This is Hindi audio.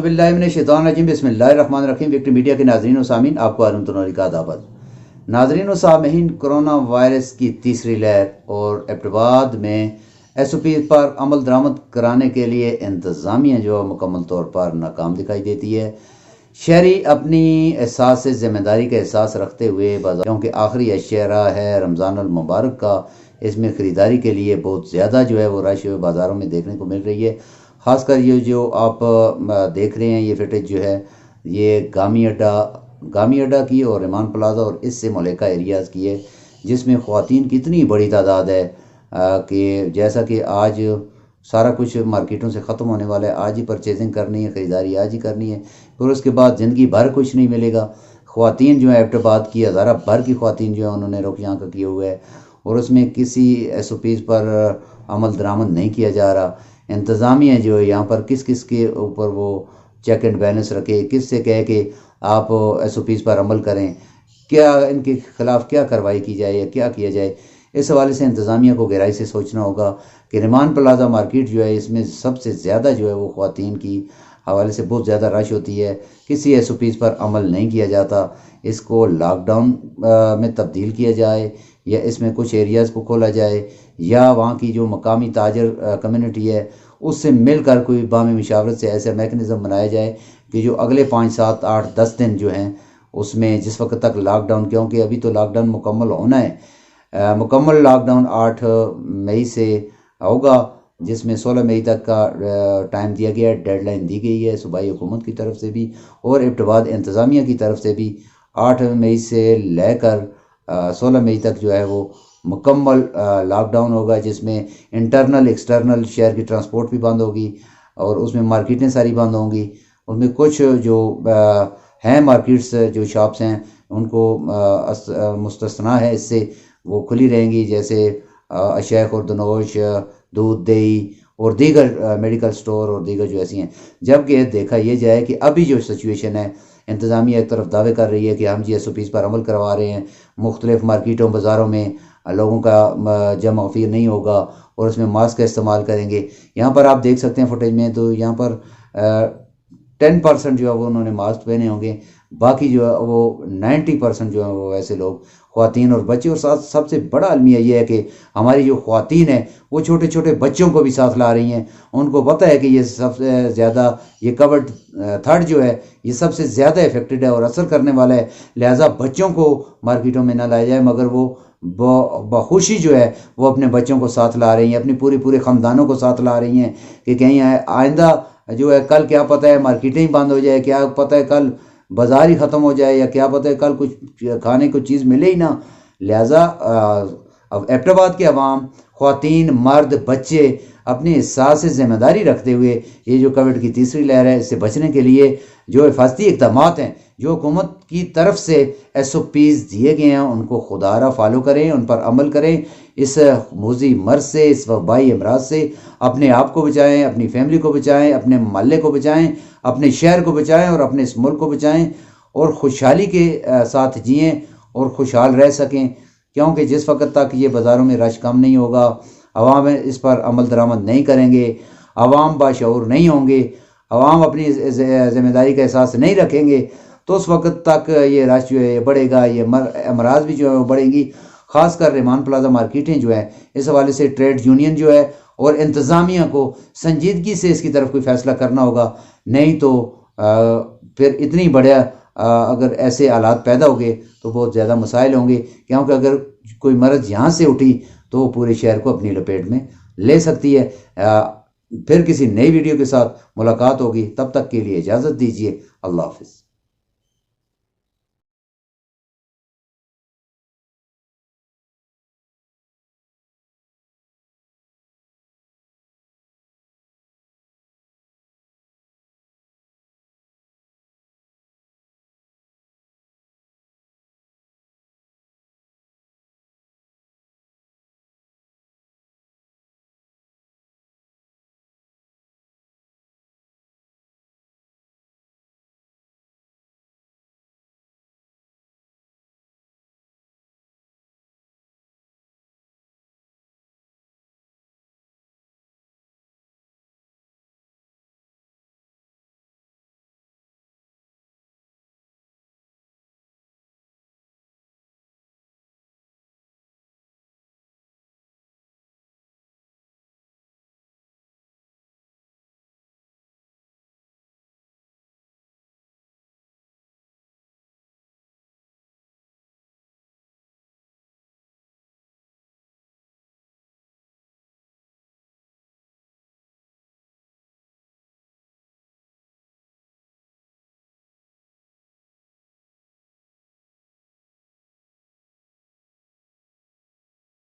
औज़ुबिल्लाहिमिनश्शैतानिर्रजीम बिस्मिल्लाहिर्रहमानिर्रहीम। विक्टरी मीडिया के नाज़रीन और सामीन, आपको आलम का दावत। नाज़रीन और सामीन, कोरोना वायरस की तीसरी लहर और एबटाबाद में SOP पर अमल दरामद कराने के लिए इंतज़ामिया जो मुकम्मल तौर पर नाकाम दिखाई देती है। शहरी अपनी एहसास से ज़िम्मेदारी का एहसास रखते हुए बाजार, क्योंकि आखिरी अशरा है रमज़ान अल मुबारक का, इसमें ख़रीदारी के लिए बहुत ज़्यादा जो है वो रश बाज़ारों में देखने को मिल रही है। ख़ासकर ये जो आप देख रहे हैं ये फुटेज जो है ये गामी अड्डा की और रेमान प्लाजा और इससे मुल्का एरियाज़ की है, जिसमें ख़वातीन की इतनी बड़ी तादाद है कि जैसा कि आज सारा कुछ मार्केटों से ख़त्म होने वाला है, आज ही परचेजिंग करनी है, ख़रीदारी आज ही करनी है, फिर उसके बाद ज़िंदगी भर कुछ नहीं मिलेगा। ख़वातीन जो है एबटाबाद की हज़ारा भर की ख़वातीन जो है उन्होंने रुख यहाँ का किया हुआ है और उसमें किसी SOPs पर अमल दरामद नहीं किया जा रहा। इंतज़ामिया जो है यहाँ पर किस किस के ऊपर वो चेक एंड बैलेंस रखे, किस से कहे कि आप SOPs पर अमल करें, क्या इनके ख़िलाफ़ क्या कार्रवाई की जाए या क्या किया जाए। इस हवाले से इंतज़ामिया को गहराई से सोचना होगा कि रेमान प्लाजा मार्केट जो है इसमें सबसे ज़्यादा जो है वो ख़वातीन की हवाले से बहुत ज़्यादा रश होती है। किसी SOPs पर अमल नहीं किया जाता। इसको लॉकडाउन में तब्दील किया जाए या इसमें कुछ एरियाज़ को खोला जाए या वहाँ की जो मकामी ताजर कम्युनिटी है उससे मिलकर कोई बामी मुशावरत से ऐसा मेकनिज़म बनाया जाए कि जो अगले 5, 7, 8, 10 दिन जो हैं उसमें जिस वक्त तक लॉकडाउन, क्योंकि अभी तो लॉकडाउन मुकम्मल होना है, मुकम्मल लॉकडाउन 8 मई से होगा, जिसमें 16 मई तक का टाइम दिया गया है, डेडलाइन दी गई है सूबाई हुकूमत की तरफ से भी और एबटाबाद इंतज़ामिया की तरफ से भी। 8 मई से लेकर 16 मई तक जो है वो मुकम्मल लॉकडाउन होगा, जिसमें इंटरनल एक्सटर्नल शहर की ट्रांसपोर्ट भी बंद होगी और उसमें मार्केटें सारी बंद होंगी। उनमें कुछ जो हैं मार्केट्स, जो शॉप्स हैं उनको मुस्तस्ना है, इससे वो खुली रहेंगी, जैसे अशैख और दनोश, दूध, दही और दीगर मेडिकल स्टोर और दीगर जो ऐसी हैं। जबकि देखा यह जाए कि अभी जो सिचुएशन है, इंतज़ामिया एक तरफ दावे कर रही है कि हम जी SOPs पर अमल करवा रहे हैं, मुख्तलिफ मार्केटों बाज़ारों में लोगों का जमा फिर नहीं होगा और उसमें मास्क का इस्तेमाल करेंगे। यहाँ पर आप देख सकते हैं फुटेज में, तो यहाँ पर 10% जो है वो उन्होंने मास्क पहने होंगे, बाकी जो है वो 90% जो है वो ऐसे लोग ख़वातीन और बच्चे। और साथ सबसे बड़ा अलमिया ये है कि हमारी जो ख़वातीन है वो छोटे छोटे बच्चों को भी साथ ला रही हैं। उनको पता है कि ये सबसे ज़्यादा ये कवर्ड थर्ड जो है ये सबसे ज़्यादा इफेक्टेड है और असर करने वाला है, लिहाजा बच्चों को मार्केटों में ना लाया जाए, मगर वो बखुशी जो है वो अपने बच्चों को साथ ला रही हैं, अपनी पूरे ख़ानदानों को साथ ला रही हैं कि कहीं आइंदा जो है कल क्या पता है मार्केटें ही बंद हो जाए, क्या पता है कल बाज़ार ही ख़त्म हो जाए, या क्या पता है कल कुछ खाने को चीज़ मिले ही ना। लिहाजा अब एबटाबाद के अवाम, ख़वातीन, मर्द, बच्चे अपने एहसास से ज़िम्मेदारी रखते हुए ये जो कोविड की तीसरी लहर है इससे बचने के लिए जो हिफाजती इक़दामात हैं जो हुकूमत की तरफ से SOPs दिए गए हैं उनको खुदारा फॉलो करें, उन पर अमल करें। इस मूजी मर्ज से, इस वबाई अमराज से अपने आप को बचाएं, अपनी फैमिली को बचाएं, अपने मोहल्ले को बचाएं, अपने शहर को बचाएं और अपने इस मुल्क को बचाएं और खुशहाली के साथ जिएं और खुशहाल रह सकें। क्योंकि जिस वक्त तक ये बाज़ारों में रश कम नहीं होगा, अवाम इस पर अमल दरामद नहीं करेंगे, अवाम बाशऊर नहीं होंगे, अवाम अपनी ज़िम्मेदारी का एहसास नहीं रखेंगे, तो उस वक्त तक ये रश जो है ये बढ़ेगा, ये अमराज भी जो है वो बढ़ेंगी। ख़ासकर रेमान प्लाजा मार्केटें जो है इस हवाले से ट्रेड यूनियन जो है और इंतज़ामिया को संजीदगी से इसकी तरफ कोई फ़ैसला करना होगा, नहीं तो फिर इतनी बढ़िया अगर ऐसे हालात पैदा हो गए तो बहुत ज़्यादा मसाइल होंगे। क्योंकि अगर कोई मर्ज़ यहाँ से उठी तो वो पूरे शहर को अपनी लपेट में ले सकती है। फिर किसी नई वीडियो के साथ मुलाकात होगी, तब तक के लिए इजाज़त दीजिए। अल्लाह हाफ़िज़।